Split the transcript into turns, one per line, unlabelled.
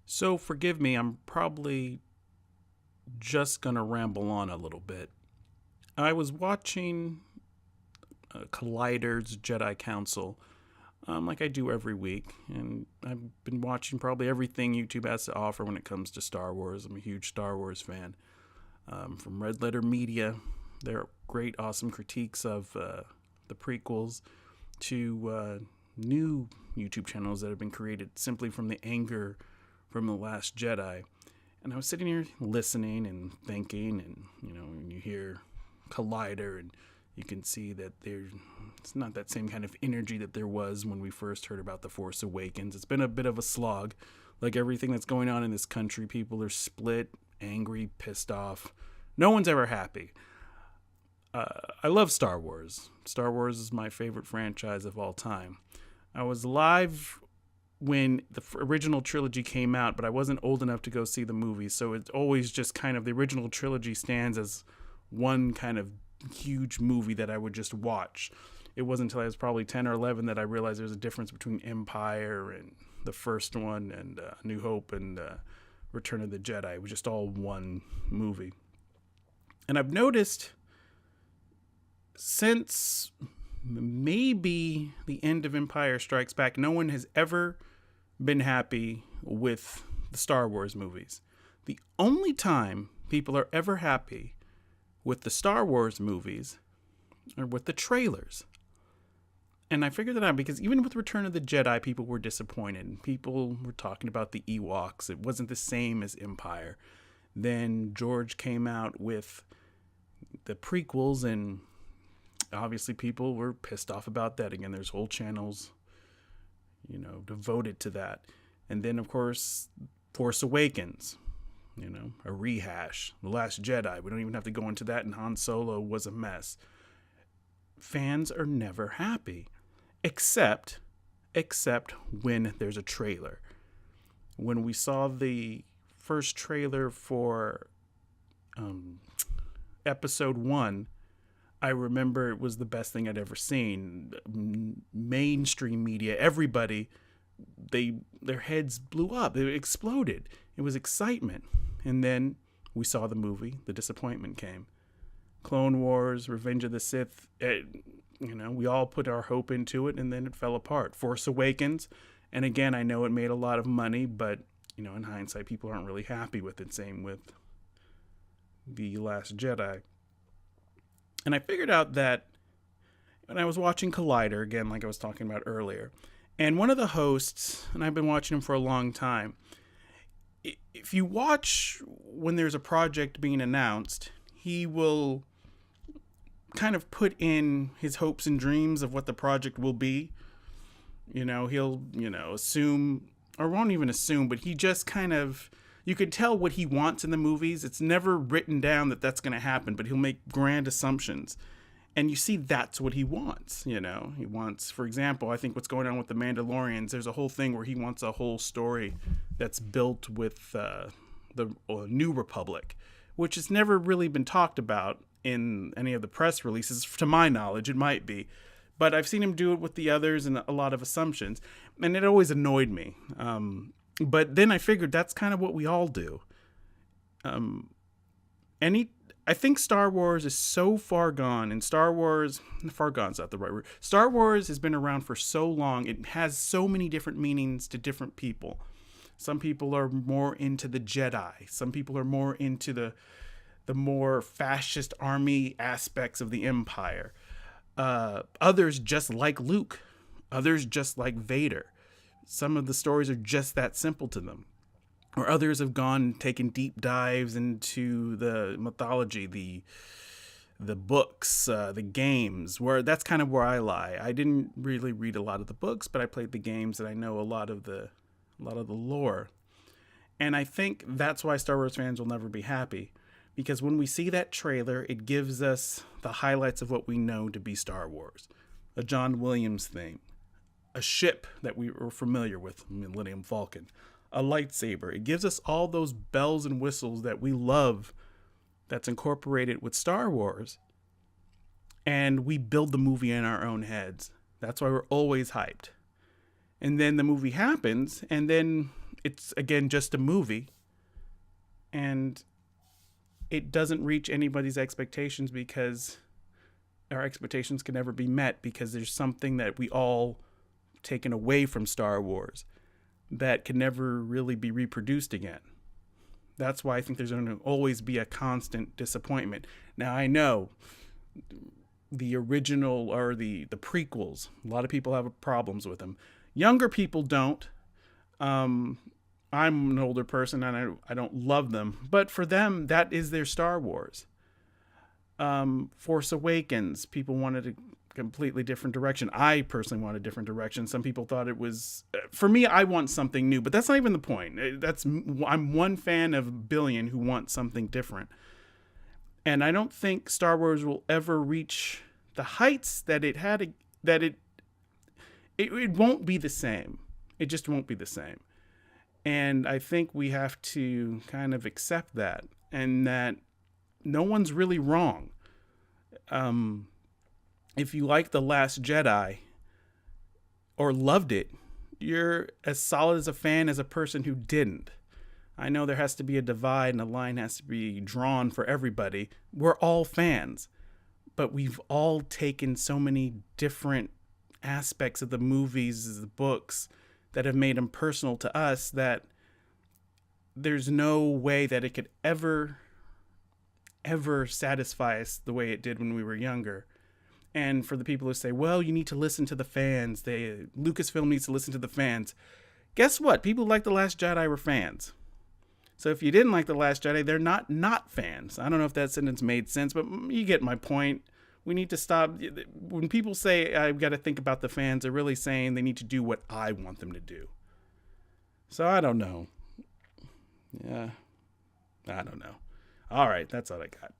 So forgive me, I'm probably just going to ramble on a little bit. I was watching Collider's Jedi Council, like I do every week, and I've been watching probably everything YouTube has to offer when it comes to Star Wars. I'm a huge Star Wars fan. From Red Letter Media, their great, awesome critiques of the prequels, to new YouTube channels that have been created simply from the anger from The Last Jedi. And I was sitting here listening and thinking, and when you hear Collider, and you can see that it's not that same kind of energy that there was when we first heard about The Force Awakens. It's been a bit of a slog. Like everything that's going on in this country, people are split, angry, pissed off. No one's ever happy. I love Star Wars. Star Wars is my favorite franchise of all time. I was live when the original trilogy came out, but I wasn't old enough to go see the movies, so it's always just kind of the original trilogy stands as one kind of huge movie that I would just watch. It wasn't until I was probably 10 or 11 that I realized there's a difference between Empire and the first one, and New Hope, and Return of the Jedi. It was just all one movie. And I've noticed since maybe the end of Empire Strikes Back, no one has ever been happy with the Star Wars movies. The only time people are ever happy with the Star Wars movies are with the trailers. And I figured that out because even with Return of the Jedi, people were disappointed. People were talking about the Ewoks. It wasn't the same as Empire. Then George came out with the prequels, and obviously people were pissed off about that. Again, there's whole channels devoted to that. And then, of course, Force Awakens, a rehash. The Last Jedi, we don't even have to go into that, and Han Solo was a mess. Fans are never happy, except when there's a trailer. When we saw the first trailer for Episode 1, I remember it was the best thing I'd ever seen. Mainstream media, everybody, their heads blew up. It exploded. It was excitement. And then we saw the movie. The disappointment came. Clone Wars, Revenge of the Sith, we all put our hope into it, and then it fell apart. Force Awakens, and again, I know it made a lot of money, but, in hindsight, people aren't really happy with it. Same with The Last Jedi. And I figured out that when I was watching Collider, again, like I was talking about earlier, and one of the hosts, and I've been watching him for a long time, if you watch when there's a project being announced, he will kind of put in his hopes and dreams of what the project will be. He'll, assume, or won't even assume, but he just kind of, you could tell what he wants in the movies. It's never written down that that's going to happen, but he'll make grand assumptions. And you see that's what he wants, He wants, for example, I think what's going on with the Mandalorians, there's a whole thing where he wants a whole story that's built with the New Republic, which has never really been talked about in any of the press releases. To my knowledge, it might be. But I've seen him do it with the others and a lot of assumptions. And it always annoyed me. But then I figured that's kind of what we all do. I think Star Wars is so far gone, and far gone's not the right word. Star Wars has been around for so long. It has so many different meanings to different people. Some people are more into the Jedi. Some people are more into the more fascist army aspects of the Empire. Others just like Luke. Others just like Vader. Some of the stories are just that simple to them. Or others have taken deep dives into the mythology, the books, the games, where that's kind of where I lie. I didn't really read a lot of the books, but I played the games and I know a lot of the lore. And I think that's why Star Wars fans will never be happy. Because when we see that trailer, it gives us the highlights of what we know to be Star Wars. A John Williams theme, a ship that we were familiar with, Millennium Falcon, a lightsaber. It gives us all those bells and whistles that we love that's incorporated with Star Wars. And we build the movie in our own heads. That's why we're always hyped. And then the movie happens, and then it's again just a movie, and it doesn't reach anybody's expectations because our expectations can never be met, because there's something that we all taken away from Star Wars that can never really be reproduced again. That's why I think there's going to always be a constant disappointment. Now, I know the original or the prequels, a lot of people have problems with them. Younger people don't. I'm an older person and I don't love them, but for them, that is their Star Wars. Force Awakens, people wanted a completely different direction. I personally want a different direction. Some people thought it was, for me, I want something new, but that's not even the point. I'm one fan of a billion who want something different. And I don't think Star Wars will ever reach the heights that it had, it won't be the same. It just won't be the same. And I think we have to kind of accept that, and that no one's really wrong. If you like The Last Jedi or loved it, you're as solid as a fan as a person who didn't. I know there has to be a divide and a line has to be drawn for everybody. We're all fans, but we've all taken so many different aspects of the movies, the books, that have made them personal to us, that there's no way that it could ever satisfy us the way it did when we were younger. And for the people who say, well, you need to listen to the fans, Lucasfilm needs to listen to the fans. Guess what? People who like The Last Jedi were fans. So if you didn't like The Last Jedi, they're not fans. I don't know if that sentence made sense, but you get my point. We need to stop. When people say I've got to think about the fans, they're really saying they need to do what I want them to do. So I don't know. Yeah, I don't know. All right, that's all I got.